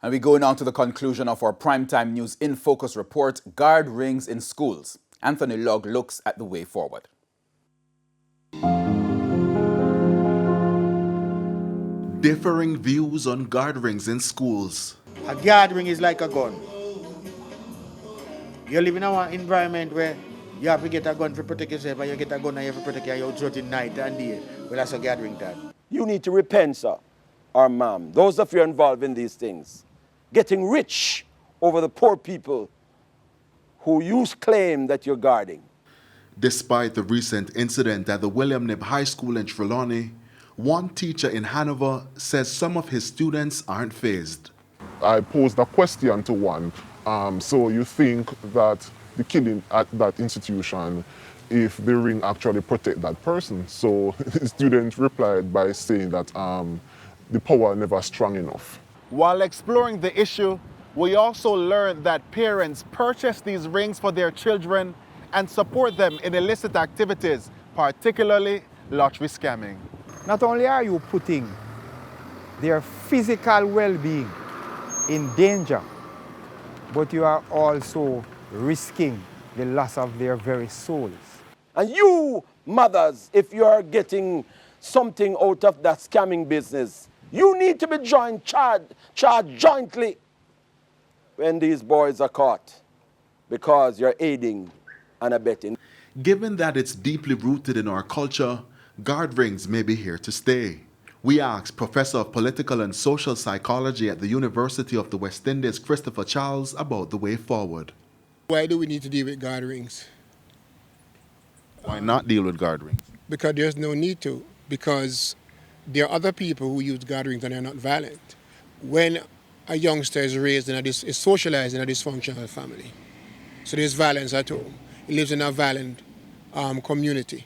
And we go now to the conclusion of our Primetime News in Focus report, Guard Rings in Schools. Anthony Lugg looks at the way forward. Differing views on guard rings in schools. A guard ring is like a gun. You live in an environment where you have to get a gun to protect yourself, and you get a gun and you have to protect your throat in night and day. Well, that's a guard ring, Dad. You need to repent, sir, or ma'am, those of you involved in these things, getting rich over the poor people who you claim that you're guarding. Despite the recent incident at the William Knibb High School in Trelawney, one teacher in Hanover says some of his students aren't fazed. I posed a question to one. So you think that the kid at that institution, if the ring actually protect that person? So the student replied by saying that the power never strong enough. While exploring the issue, we also learned that parents purchase these rings for their children and support them in illicit activities, particularly lottery scamming. Not only are you putting their physical well-being in danger, but you are also risking the loss of their very souls. And you, mothers, if you are getting something out of that scamming business, you need to be charged jointly when these boys are caught, because you're aiding and abetting. Given that it's deeply rooted in our culture, guard rings may be here to stay. We asked Professor of Political and Social Psychology at the University of the West Indies, Christopher Charles, about the way forward. Why do we need to deal with guard rings? Why not deal with guard rings? Because there's no need to. Because there are other people who use guard rings and they're not violent. When a youngster is raised is socialized in a dysfunctional family, so there's violence at home. He lives in a violent community,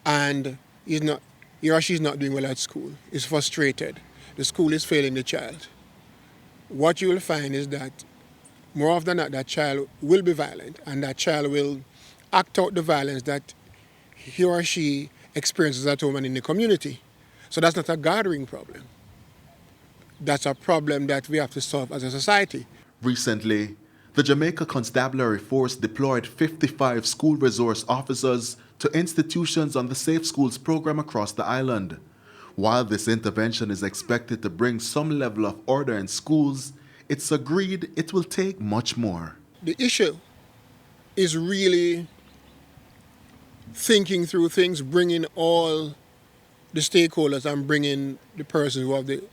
and he or she's not doing well at school. He's frustrated. The school is failing the child. What you will find is that more often than not, that child will be violent, and that child will act out the violence that he or she experiences at home and in the community. So that's not a guard ring problem. That's a problem that we have to solve as a society. Recently, the Jamaica Constabulary Force deployed 55 school resource officers to institutions on the Safe Schools program across the island. While this intervention is expected to bring some level of order in schools, it's agreed it will take much more. The issue is really thinking through things, bringing all the stakeholders and bringing the persons who have the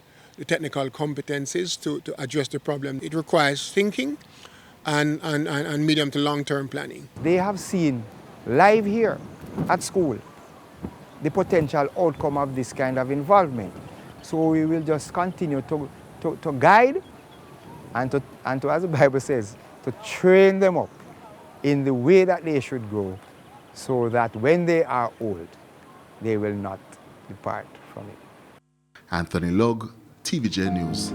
technical competencies to address the problem. It requires thinking and medium to long-term planning. They have seen live here at school the potential outcome of this kind of involvement. So we will just continue to guide and to, as the Bible says, to train them up in the way that they should go, so that when they are old, they will not depart from it. Anthony Lugg, TVJ News.